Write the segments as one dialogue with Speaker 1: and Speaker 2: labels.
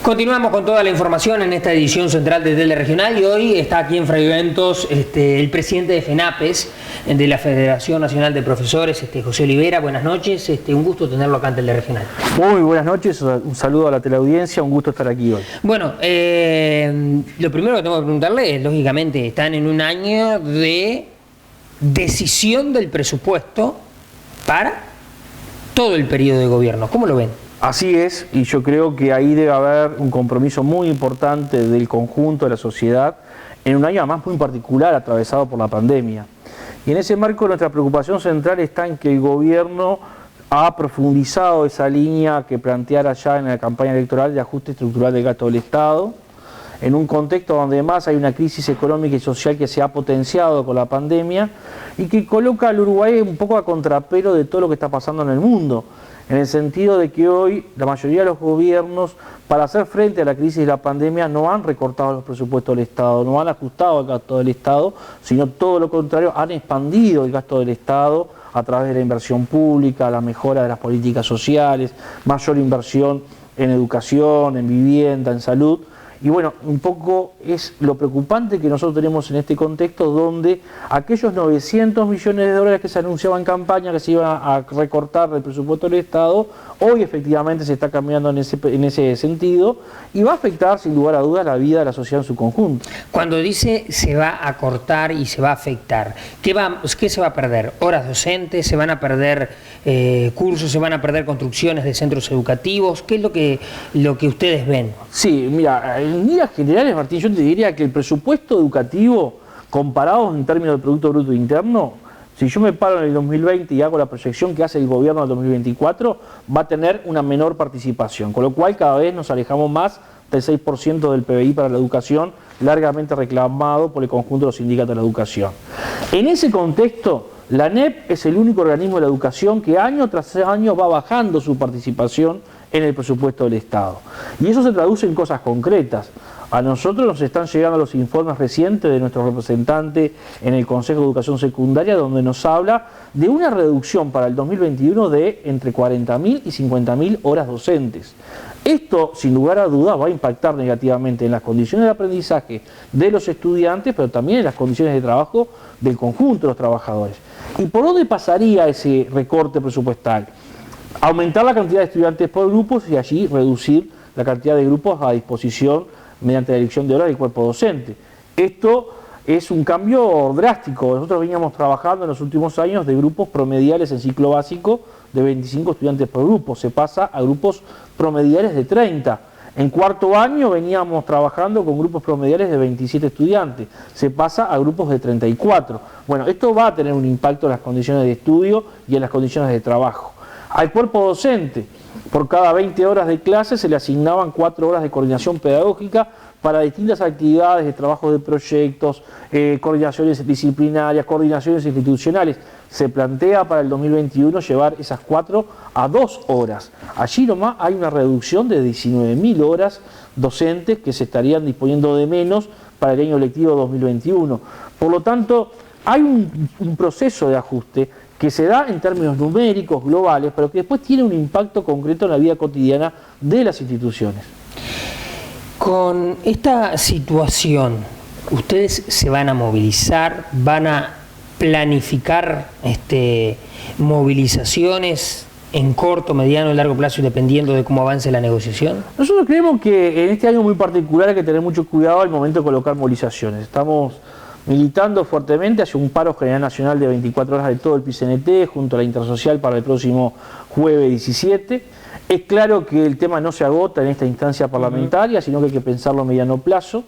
Speaker 1: Continuamos con toda la información en esta edición central de Teleregional y hoy está aquí en Fraiventos el presidente de FENAPES, de la Federación Nacional de Profesores, José Olivera. Buenas noches, un gusto tenerlo acá en Teleregional.
Speaker 2: Muy buenas noches, un saludo a la teleaudiencia, un gusto estar aquí hoy.
Speaker 1: Bueno, lo primero que tengo que preguntarle es, lógicamente, están en un año de decisión del presupuesto para todo el periodo de gobierno. ¿Cómo lo ven?
Speaker 2: Así es, y yo creo que ahí debe haber un compromiso muy importante del conjunto de la sociedad en un año además muy particular atravesado por la pandemia. Y en ese marco nuestra preocupación central está en que el gobierno ha profundizado esa línea que planteara ya en la campaña electoral de ajuste estructural del gasto del Estado, en un contexto donde además hay una crisis económica y social que se ha potenciado con la pandemia y que coloca al Uruguay un poco a contrapelo de todo lo que está pasando en el mundo, en el sentido de que hoy la mayoría de los gobiernos, para hacer frente a la crisis de la pandemia, no han recortado los presupuestos del Estado, no han ajustado el gasto del Estado, sino todo lo contrario, han expandido el gasto del Estado a través de la inversión pública, la mejora de las políticas sociales, mayor inversión en educación, en vivienda, en salud. Y bueno, un poco es lo preocupante que nosotros tenemos en este contexto donde aquellos 900 millones de dólares que se anunciaban en campaña que se iban a recortar del presupuesto del Estado, hoy efectivamente se está cambiando en ese sentido y va a afectar sin lugar a dudas la vida de la sociedad en su conjunto.
Speaker 1: Cuando dice se va a cortar y se va a afectar, ¿qué se va a perder? ¿Horas docentes? ¿Se van a perder cursos? ¿Se van a perder construcciones de centros educativos? ¿Qué es lo que ustedes ven?
Speaker 2: Sí, mira, en líneas generales, Martín, yo te diría que el presupuesto educativo, comparado en términos de Producto Bruto Interno, si yo me paro en el 2020 y hago la proyección que hace el gobierno del 2024, va a tener una menor participación, con lo cual cada vez nos alejamos más del 6% del PBI para la educación, largamente reclamado por el conjunto de los sindicatos de la educación. En ese contexto, la ANEP es el único organismo de la educación que año tras año va bajando su participación en el presupuesto del Estado. Y eso se traduce en cosas concretas. A nosotros nos están llegando los informes recientes de nuestro representante en el Consejo de Educación Secundaria, donde nos habla de una reducción para el 2021 de entre 40.000 y 50.000 horas docentes. Esto, sin lugar a dudas, va a impactar negativamente en las condiciones de aprendizaje de los estudiantes, pero también en las condiciones de trabajo del conjunto de los trabajadores. ¿Y por dónde pasaría ese recorte presupuestal? Aumentar la cantidad de estudiantes por grupos y allí reducir la cantidad de grupos a disposición mediante la elección de horas del cuerpo docente. Esto es un cambio drástico. Nosotros veníamos trabajando en los últimos años de grupos promediales en ciclo básico de 25 estudiantes por grupo. Se pasa a grupos promediales de 30. En cuarto año veníamos trabajando con grupos promediales de 27 estudiantes. Se pasa a grupos de 34. Bueno, esto va a tener un impacto en las condiciones de estudio y en las condiciones de trabajo. Al cuerpo docente, por cada 20 horas de clase se le asignaban 4 horas de coordinación pedagógica para distintas actividades de trabajo de proyectos, coordinaciones disciplinarias, coordinaciones institucionales. Se plantea para el 2021 llevar esas 4 a 2 horas. Allí nomás hay una reducción de 19.000 horas docentes que se estarían disponiendo de menos para el año lectivo 2021. Por lo tanto, hay un proceso de ajuste que se da en términos numéricos, globales, pero que después tiene un impacto concreto en la vida cotidiana de las instituciones.
Speaker 1: Con esta situación, ¿ustedes se van a movilizar? ¿Van a planificar movilizaciones en corto, mediano y largo plazo, dependiendo de cómo avance la negociación?
Speaker 2: Nosotros creemos que en este año muy particular hay que tener mucho cuidado al momento de colocar movilizaciones. Estamos militando fuertemente hacia un paro general nacional de 24 horas de todo el PCNT junto a la Intersocial para el próximo jueves 17. Es claro que el tema no se agota en esta instancia parlamentaria, sino que hay que pensarlo a mediano plazo.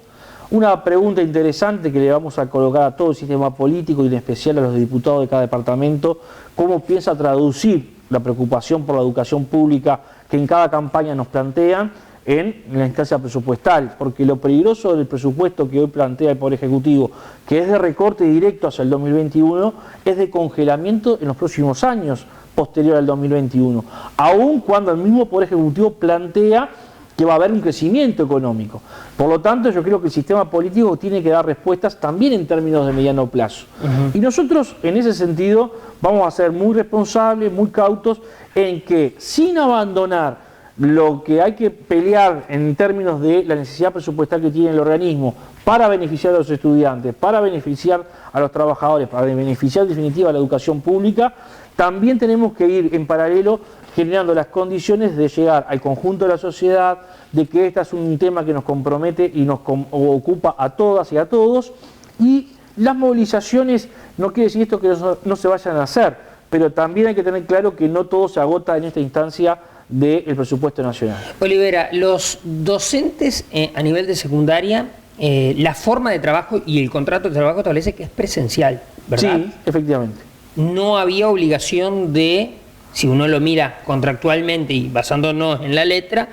Speaker 2: Una pregunta interesante que le vamos a colocar a todo el sistema político y en especial a los diputados de cada departamento: ¿cómo piensa traducir la preocupación por la educación pública que en cada campaña nos plantean en la instancia presupuestal? Porque lo peligroso del presupuesto que hoy plantea el Poder Ejecutivo, que es de recorte directo hacia el 2021, es de congelamiento en los próximos años posterior al 2021, aun cuando el mismo Poder Ejecutivo plantea que va a haber un crecimiento económico. Por lo tanto, yo creo que el sistema político tiene que dar respuestas también en términos de mediano plazo. Y nosotros, en ese sentido, vamos a ser muy responsables, muy cautos, en que sin abandonar lo que hay que pelear en términos de la necesidad presupuestal que tiene el organismo para beneficiar a los estudiantes, para beneficiar a los trabajadores, para beneficiar en definitiva a la educación pública, también tenemos que ir en paralelo generando las condiciones de llegar al conjunto de la sociedad, de que este es un tema que nos compromete y nos ocupa a todas y a todos, y las movilizaciones no quiere decir esto que no se vayan a hacer, pero también hay que tener claro que no todo se agota en esta instancia del presupuesto nacional.
Speaker 1: Olivera, los docentes a nivel de secundaria, la forma de trabajo y el contrato de trabajo establece que es presencial, ¿verdad?
Speaker 2: Sí, efectivamente.
Speaker 1: No había obligación de, si uno lo mira contractualmente y basándonos en la letra,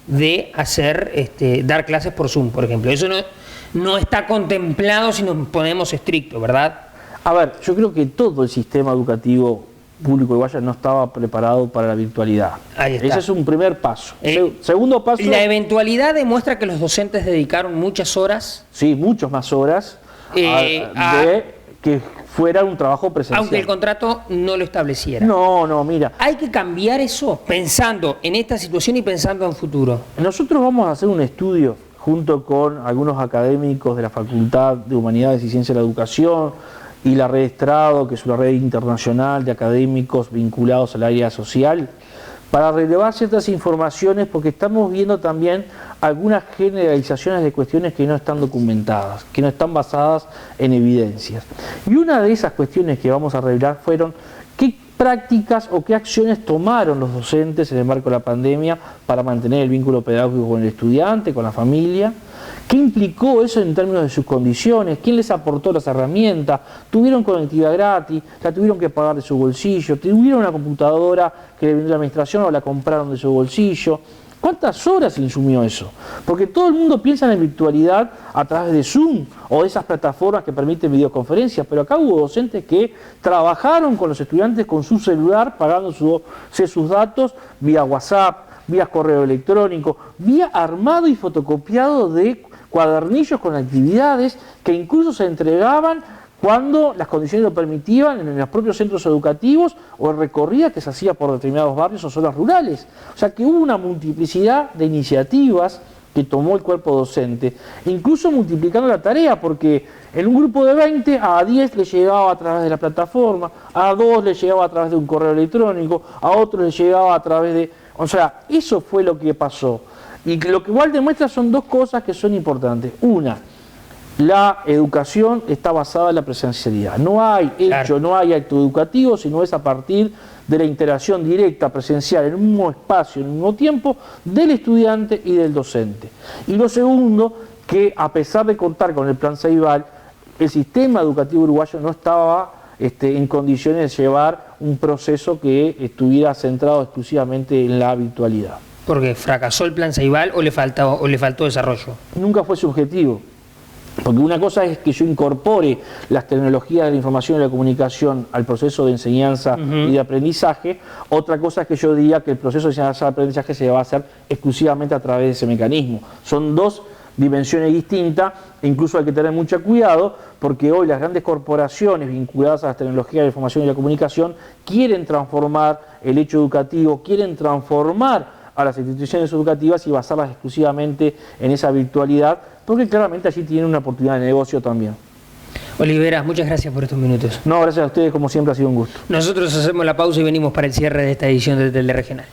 Speaker 1: de hacer, dar clases por Zoom, por ejemplo. Eso no está contemplado si nos ponemos estrictos, ¿verdad?
Speaker 2: A ver, yo creo que todo el sistema educativo público uruguayo no estaba preparado para la virtualidad.
Speaker 1: Ahí está.
Speaker 2: Ese es un primer paso. Segundo paso...
Speaker 1: La eventualidad demuestra que los docentes dedicaron muchas horas.
Speaker 2: Sí, muchas más horas de que fuera un trabajo presencial.
Speaker 1: Aunque el contrato no lo estableciera.
Speaker 2: No, mira.
Speaker 1: Hay que cambiar eso pensando en esta situación y pensando en futuro.
Speaker 2: Nosotros vamos a hacer un estudio junto con algunos académicos de la Facultad de Humanidades y Ciencias de la Educación y la red Estrado, que es una red internacional de académicos vinculados al área social, para relevar ciertas informaciones, porque estamos viendo también algunas generalizaciones de cuestiones que no están documentadas, que no están basadas en evidencias. Y una de esas cuestiones que vamos a revelar fueron qué prácticas o qué acciones tomaron los docentes en el marco de la pandemia para mantener el vínculo pedagógico con el estudiante, con la familia. ¿Qué implicó eso en términos de sus condiciones? ¿Quién les aportó las herramientas? ¿Tuvieron conectividad gratis? ¿La tuvieron que pagar de su bolsillo? ¿Tuvieron una computadora que le vendió la administración o la compraron de su bolsillo? ¿Cuántas horas insumió eso? Porque todo el mundo piensa en la virtualidad a través de Zoom o de esas plataformas que permiten videoconferencias, pero acá hubo docentes que trabajaron con los estudiantes con su celular, pagando sus datos vía WhatsApp, vía correo electrónico, vía armado y fotocopiado de cuadernillos con actividades que incluso se entregaban cuando las condiciones lo permitían en los propios centros educativos o el recorrido que se hacía por determinados barrios o zonas rurales. O sea que hubo una multiplicidad de iniciativas que tomó el cuerpo docente, incluso multiplicando la tarea, porque en un grupo de 20 a 10 le llegaba a través de la plataforma, a 2 le llegaba a través de un correo electrónico, a otro le llegaba a través de... O sea, eso fue lo que pasó. Y lo que igual demuestra son dos cosas que son importantes. Una, la educación está basada en la presencialidad. No hay hecho, no hay acto educativo, sino es a partir de la interacción directa, presencial, en un mismo espacio, en un mismo tiempo, del estudiante y del docente. Y lo segundo, que a pesar de contar con el Plan Ceibal, el sistema educativo uruguayo no estaba en condiciones de llevar un proceso que estuviera centrado exclusivamente en la virtualidad.
Speaker 1: ¿Porque fracasó el Plan Ceibal o le faltó desarrollo?
Speaker 2: Nunca fue su objetivo. Porque una cosa es que yo incorpore las tecnologías de la información y la comunicación al proceso de enseñanza y de aprendizaje, otra cosa es que yo diga que el proceso de enseñanza y aprendizaje se va a hacer exclusivamente a través de ese mecanismo. Son dos dimensiones distintas e incluso hay que tener mucho cuidado porque hoy las grandes corporaciones vinculadas a las tecnologías de la información y la comunicación quieren transformar el hecho educativo, quieren transformar a las instituciones educativas y basarlas exclusivamente en esa virtualidad, porque claramente allí tienen una oportunidad de negocio también.
Speaker 1: Olivera, muchas gracias por estos minutos.
Speaker 2: No, gracias a ustedes, como siempre ha sido un gusto.
Speaker 1: Nosotros hacemos la pausa y venimos para el cierre de esta edición de Teleregional.